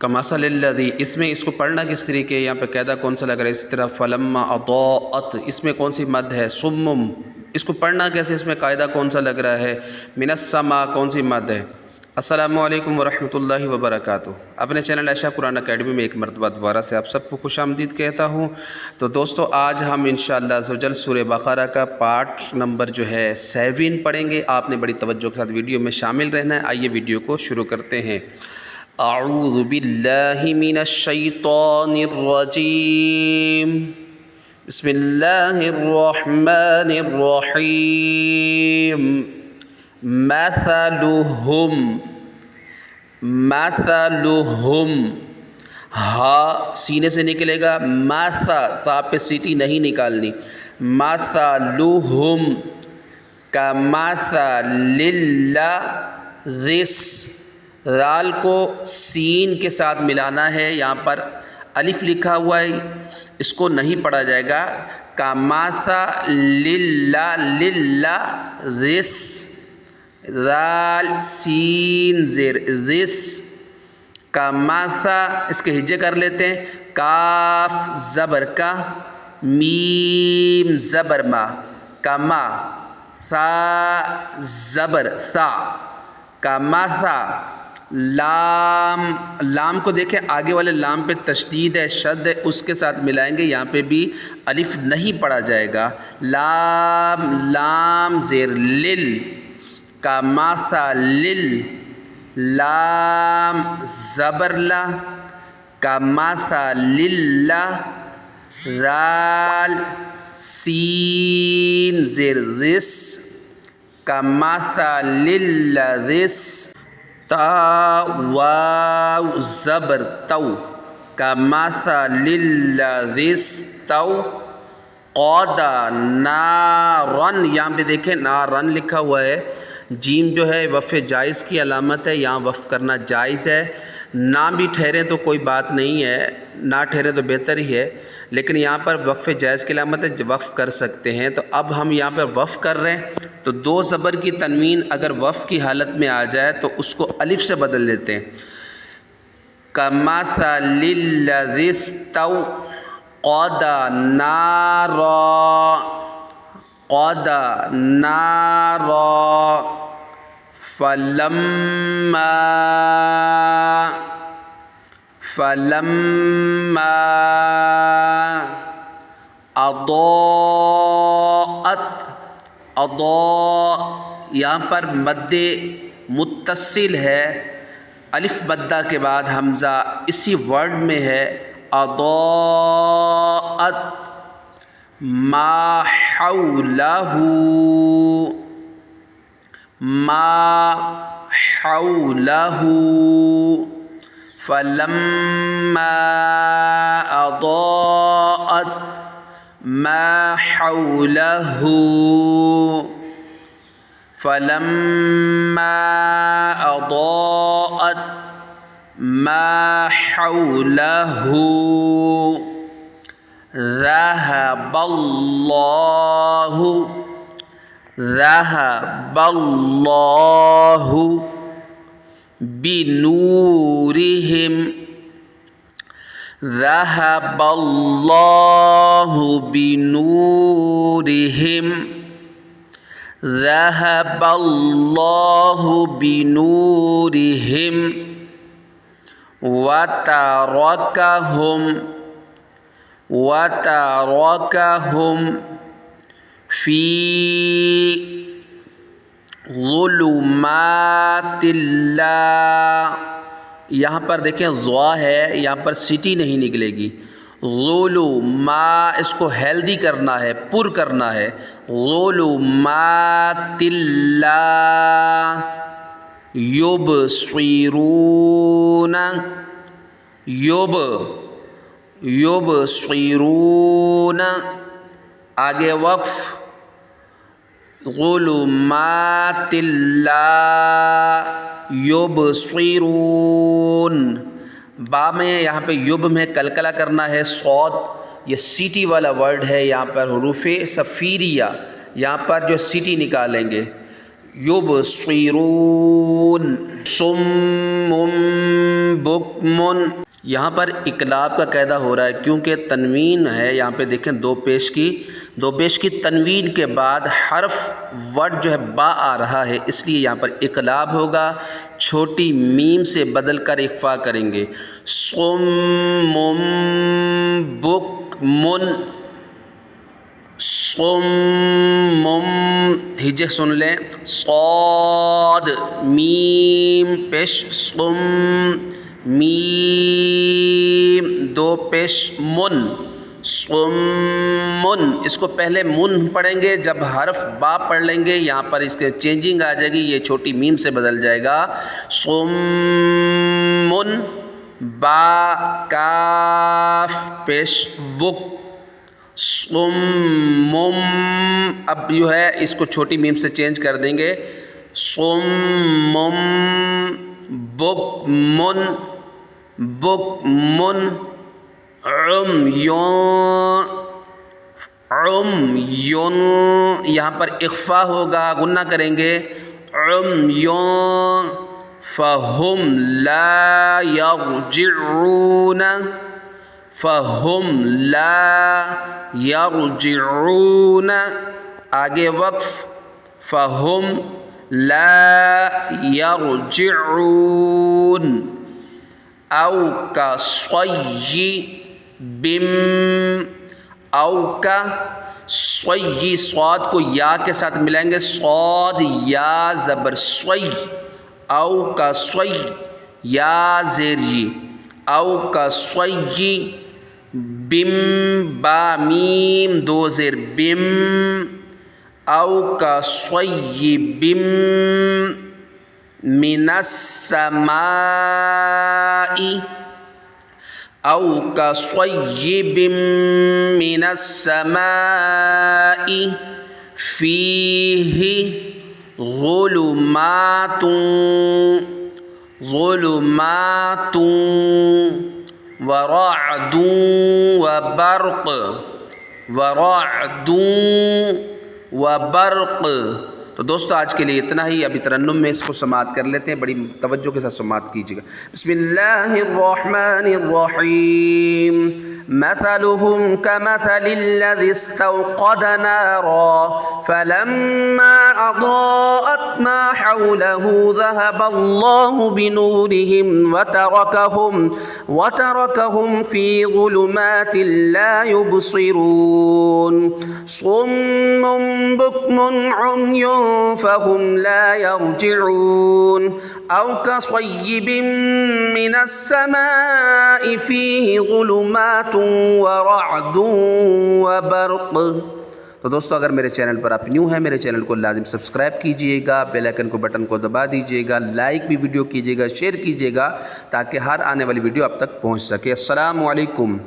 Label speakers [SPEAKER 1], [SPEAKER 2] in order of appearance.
[SPEAKER 1] کمثل الذی، اس میں اس کو پڑھنا کس طریقے، یہاں پہ قاعدہ کون سا لگ رہا ہے؟ اسی طرح فلما اضاءت، اس میں کون سی مد ہے؟ صم، اس کو پڑھنا کیسے، اس میں قاعدہ کون سا لگ رہا ہے؟ من السماء، کون سی مد ہے؟ السلام علیکم ورحمۃ اللہ وبرکاتہ۔ اپنے چینل عائشہ قرآن اکیڈمی میں ایک مرتبہ دوبارہ سے آپ سب کو خوش آمدید کہتا ہوں۔ تو دوستو آج ہم انشاءاللہ عز و جل سورہ بقرہ کا پارٹ نمبر جو ہے 7 پڑھیں گے۔ آپ نے بڑی توجہ کے ساتھ ویڈیو میں شامل رہنا ہے۔ آئیے ویڈیو کو شروع کرتے ہیں۔ اعوذ باللہ من الشیطان الرجیم، بسم اللہ الرحمن الرحیم۔ مثلہم، ہا سینے سے نکلے گا، سا پہ سیٹی نہیں نکالنی، مثلہم کمثل الذی، رال کو سین کے ساتھ ملانا ہے، یہاں پر الف لکھا ہوا ہے، اس کو نہیں پڑھا جائے گا، کمثل الذی، رال سین زیر ذس، کمثا، اس کے ہجے کر لیتے ہیں، کاف زبر کا، میم زبر ما، کما، ثا زبر ثا، کمثا، لام کو دیکھیں، آگے والے لام پہ تشدید ہے، شد ہے، اس کے ساتھ ملائیں گے، یہاں پہ بھی الف نہیں پڑھا جائے گا، لام زیر لل، کمثل، لام زبر لا، کمثل، رال سین زیر ذس، کمثل الذی، تا واو زبر تو، کمثل الذی استوقد نارا، یہاں پہ دیکھیں نارن لکھا ہوا ہے، جیم جو ہے وقف جائز کی علامت ہے، یہاں وقف کرنا جائز ہے، نہ بھی ٹھہرے تو کوئی بات نہیں ہے، نہ ٹھہرے تو بہتر ہی ہے، لیکن یہاں پر وقف جائز کی علامت ہے، وقف کر سکتے ہیں۔ تو اب ہم یہاں پر وقف کر رہے ہیں، تو دو زبر کی تنوین اگر وقف کی حالت میں آ جائے تو اس کو الف سے بدل لیتے ہیں، کمثل الذی استوقد نارا، قد نارا، فلما اضاءت، یہاں پر مد متصل ہے، الف مدہ کے بعد حمزہ اسی ورڈ میں ہے، اضاءت ما حولہ، فلما اضاءت ما حولہ، فلما اضاءت ما حولہ، ذهب اللہ بنورہم، ذهب اللہ بنورہم، ذهب اللہ بنورہم، وترکہم فی ظلمات اللہ، یہاں پر دیکھیں ضا ہے، یہاں پر سیٹی نہیں نکلے گی، ظلمات، اس کو ہیلدی کرنا ہے، پر کرنا ہے، ظلمات اللہ، یبصرون، یبصرون، آگے وقف، ظلمات اللہ یبصرون، با میں یہاں پہ یب میں کلکلہ کرنا ہے، صوت یہ سیٹی والا ورڈ ہے، یہاں پر حروف صفیریہ، یہاں پر جو سیٹی نکالیں گے، یبصرون صم بکم. یہاں پر اقلاب کا قاعدہ ہو رہا ہے کیونکہ تنوین ہے. یہاں پہ دیکھیں دو پیش کی تنوین کے بعد حرف ورڈ جو ہے با آ رہا ہے، اس لیے یہاں پر اقلاب ہوگا. چھوٹی میم سے بدل کر اخفا کریں گے. صم بکم صم. ہجے سن لیں. صاد میم پیش صم میم دو پیش من صمن. اس کو پہلے من پڑھیں گے، جب حرف با پڑھ لیں گے یہاں پر اس کے چینجنگ آ جائے گی، یہ چھوٹی میم سے بدل جائے گا. صمن با کاف پیش بک صمم. اب جو ہے اس کو چھوٹی میم سے چینج کر دیں گے. صمم بکمن بکمن عمیون عمیون. یہاں پر اخفا ہوگا، غنہ کریں گے. عمیون فہم لا یرجعون فہم لا یرجعون. آگے وقف فہم لا یرجعون. او کا صیب او کا صی. صاد کو یا کے ساتھ ملائیں گے. صاد یا زبر صی. او کا صی یا زیر جی. او کا صی بم با میم دو زیر بم. او کا صی بم من السماء او کا صیب من السماء فیہ ظلمات ظلمات ورعد وبرق ورعد وبرق. تو دوستو آج کے لیے اتنا ہی. ابھی ترنم میں اس کو سماعت کر لیتے ہیں، بڑی توجہ کے ساتھ سماعت کیجیے گا. بسم اللہ الرحمن الرحیم. مثلهم كمثل الذي استوقد نارا فلما أضاءت ما حوله ذهب الله بنورهم وتركهم في ظلمات لا يبصرون. صم بكم عمي فهم لا يرجعون. أو كصيب من السماء فيه ظلمات ورعد وبرق. تو دوستو اگر میرے چینل پر آپ نیو ہیں، میرے چینل کو لازم سبسکرائب کیجئے گا، بیل آئیکن کو بٹن کو دبا دیجئے گا، لائک بھی ویڈیو کیجئے گا، شیئر کیجئے گا تاکہ ہر آنے والی ویڈیو آپ تک پہنچ سکے. السلام علیکم.